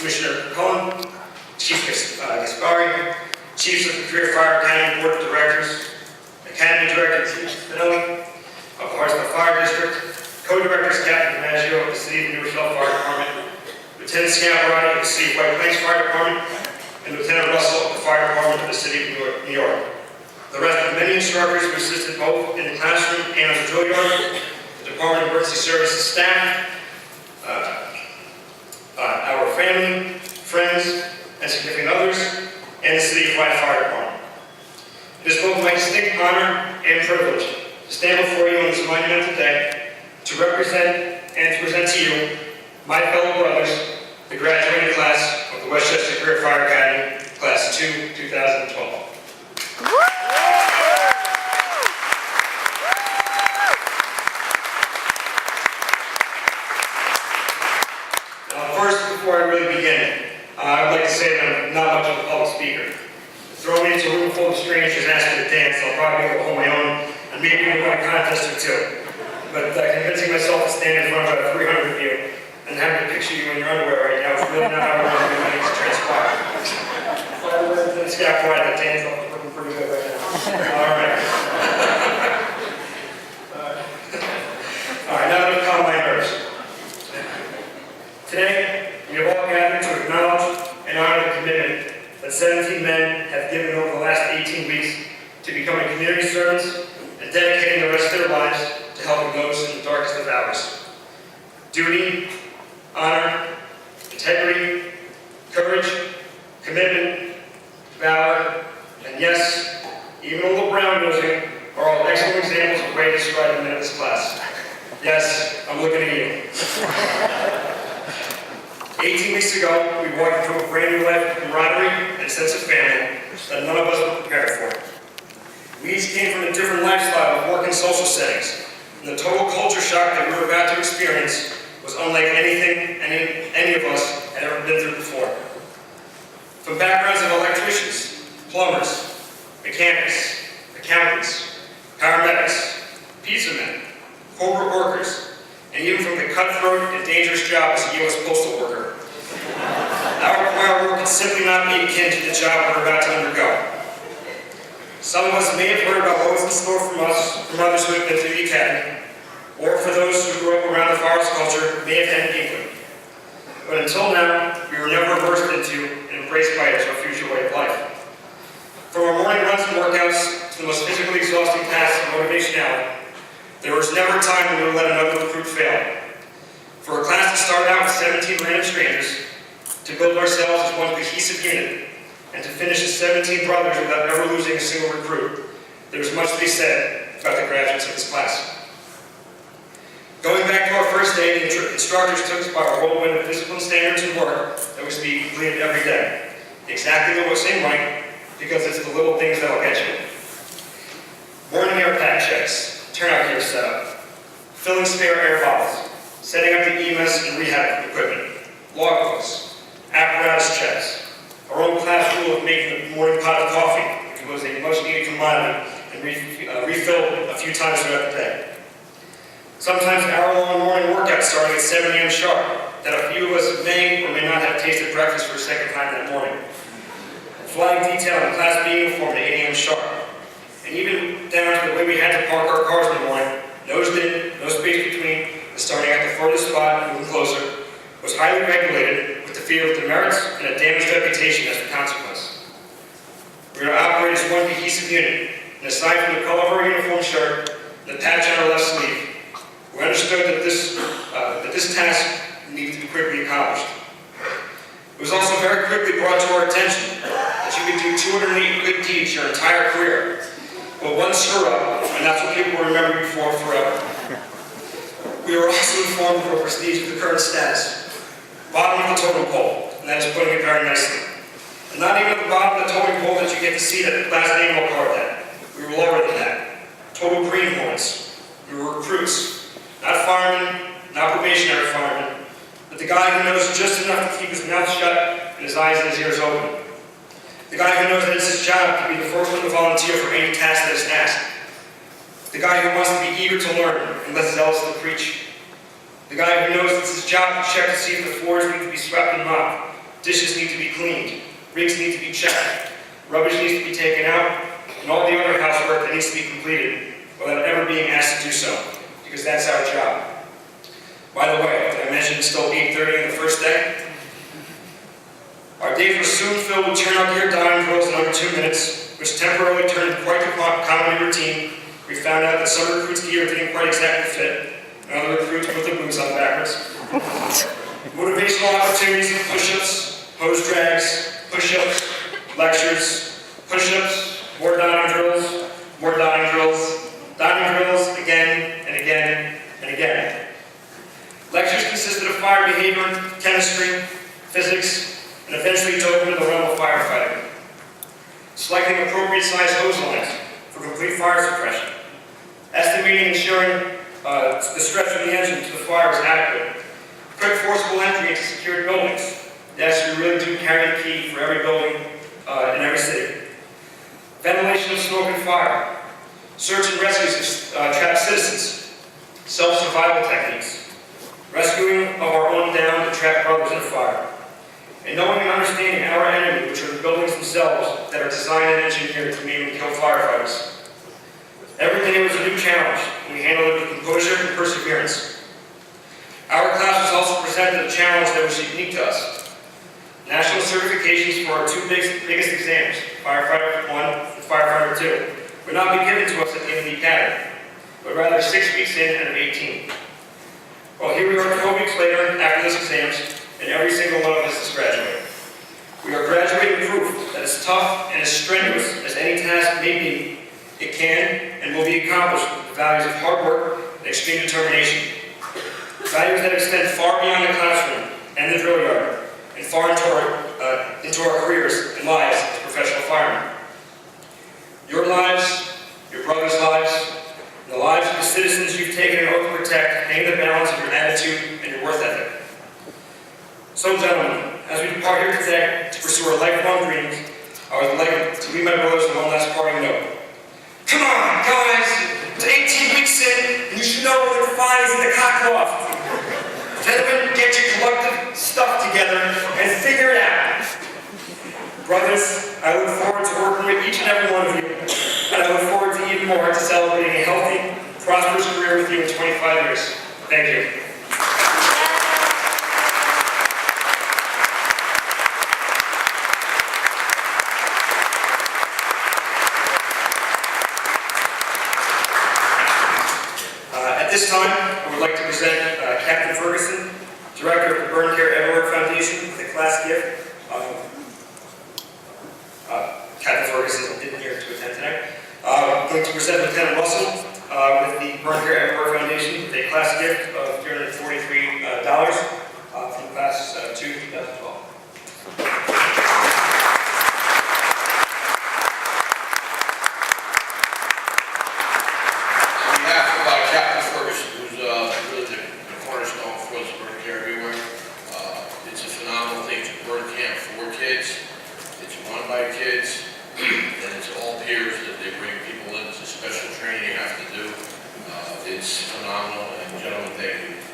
Commissioner Cohen, Chief Gaspari, Chiefs of the Career Fire Academy Board of Directors, Academy Director Chief Spinelli of the Hartsville Fire District, Co-Directors Captain DiMaggio of the City of New Rochelle Fire Department, Lieutenant Scaparrotti of the City of White Plains Fire Department, and Lieutenant Russell of the Fire Department of the City of New York. The rest of many instructors who assisted both in the classroom and on the drill yard, the Department of Emergency Services staff, our family, friends, and significant others, and the City of White Fire Department. It is both my distinct honor and privilege to stand before you on this monumental day to represent and to present to you, my fellow brothers, the graduating class of the Westchester Career Fire Academy, Class 2, 2012. Before I really begin, I would like to say that I'm not much of a public speaker. Throw me into a room full of strangers and ask me to dance, I'll probably go hold my own and maybe win a contest or two. But convincing myself to stand in front of about 300 of you and having to picture you in your underwear right now is really not how I want to make things transpire. If I wasn't in the scaffold, the dance is looking pretty good right now. All right. All right, now let me calm my nerves. Today, we have all gathered to acknowledge and honor the commitment that 17 men have given over the last 18 weeks to becoming community servants and dedicating the rest of their lives to helping those in the darkest of hours. Duty, honor, integrity, courage, commitment, valor, and yes, even a little brown nosing are all excellent examples of ways to describe the men of this class. Yes, I'm looking at you. 18 weeks ago, we walked into a brand new life of camaraderie and sense of family that none of us were prepared for. We each came from a different lifestyle of work and social settings, and the total culture shock that we were about to experience was unlike anything any of us had ever been through before. From backgrounds of electricians, plumbers, mechanics, accountants, paramedics, pizza men, corporate workers, and even from the cutthroat and dangerous job as a U.S. postal worker. Our work can simply not be akin to the job we're about to undergo. Some of us may have heard about what was in store from others who have been through the academy, or for those who grew up around the forest culture may have had an inkling. But until now, we were never immersed into and embraced by it as our future way of life. From our morning runs and workouts to the most physically exhausting tasks of motivation hour, there was never a time when we would let another recruit fail. For a class to start out with 17 random strangers, to build ourselves as one cohesive unit, and to finish as 17 brothers without ever losing a single recruit, there was much to be said about the graduates of this class. Going back to our first day, the instructors took us by a whirlwind of discipline standards and work that was to be completed every day. Exactly the same way, because it's the little things that'll get you. Morning air pack checks, turnout gear setup, filling spare air bottles, setting up the EMS and rehab equipment, logbooks, apparatus checks, our own class rule of making the morning pot of coffee, which was a much-needed commodity, and refilled a few times throughout the day. Sometimes hour-long morning workouts starting at 7 a.m. sharp that a few of us may or may not have tasted breakfast for a second time that morning. Flying detail in Class B uniform at 8 a.m. sharp. And even down to the way we had to park our cars in the morning, nosed in, no space between, and starting at the furthest spot and moving closer, was highly regulated with the fear of demerits and a damaged reputation as a consequence. We are operated as one cohesive unit, and aside from the color of our uniform shirt and the patch on our left sleeve, we understood that this task needed to be quickly accomplished. It was also very quickly brought to our attention that you could do 208 good deeds your entire career, but one screw up, and that's what people will remember you for forever. We were also informed of the prestige of the current status, bottom of the totem pole, and that is putting it very nicely. And not even at the bottom of the totem pole that you get to see that the last name will card that. We were lower than that. Total greenhorns. We were recruits. Not firemen, not probationary firemen, but the guy who knows just enough to keep his mouth shut and his eyes and his ears open. The guy who knows that it's his job to be the first one to volunteer for any task that is asked. The guy who wants to be eager to learn and less zealous to preach. The guy who knows it's his job to check to see if the floors need to be swept and mopped, dishes need to be cleaned, rigs need to be checked, rubbish needs to be taken out, and all the other housework that needs to be completed without ever being asked to do so, because that's our job. By the way, did I mention it's still 8:30 on the first day? Our days were soon filled with turnout gear dining drills in under 2 minutes, which temporarily turned quite a comedy routine. We found out that some recruits' gear didn't quite exactly fit, and other recruits put their boots on backwards. Motivational opportunities, push-ups, hose drags, push-ups, lectures, push-ups, more dining drills, dining drills again and again and again. Lectures consisted of fire behavior, chemistry, physics, and eventually dove into the realm of firefighting. Selecting appropriate size hose lines for complete fire suppression. Estimating and ensuring the stretch of the engine to the fire is adequate. Quick forcible entry into secured buildings. Yes, we really do carry the key for every building in every city. Ventilation of smoke and fire. Search and rescues of trapped citizens. Self-survival techniques. Rescuing of our own downed and trapped brothers in a fire. And knowing and understanding our enemy, which are the buildings themselves that are designed and engineered to maim and kill firefighters. Every day was a new challenge, and we handled it with composure and perseverance. Our class was also presented a challenge that was unique to us. National certifications for our two biggest exams, Firefighter 1 and Firefighter 2, would not be given to us at the end of the academy, but rather 6 weeks in out of 18. Well, here we are 12 weeks later after those exams, and every single one of us is graduating. We are graduating proof that as tough and as strenuous as any task may be, it can and will be accomplished with the values of hard work and extreme determination. Values that extend far beyond the classroom and the drill yard, and far into our careers and lives as professional firemen. Your lives, your brothers' lives, and the lives of the citizens you've taken an oath to protect hang the balance of your attitude and your worth ethic. So, gentlemen, as we depart here today to pursue our lifelong dreams, I would like to leave my brothers with one last parting note. Come on, guys! It's 18 weeks in, and you should know that the fine is in the cockloft. Gentlemen, get your collective stuff together and figure it out. Brothers, I look forward to working with each and every one of you, and I look forward to even more to celebrating a healthy, prosperous career with you in 25 years. Thank you. At this time, I would like to present Captain Ferguson, Director of the Burn Care Everywhere Foundation, with a class gift. Captain Ferguson didn't here to attend tonight. I'm going to present Lieutenant Russell with the Burn Care Everywhere Foundation with a class gift of $343 from class 2, 2012. By kids, and it's all peers that they bring people in. It's a special training you have to do. It's phenomenal, and gentlemen, thank you.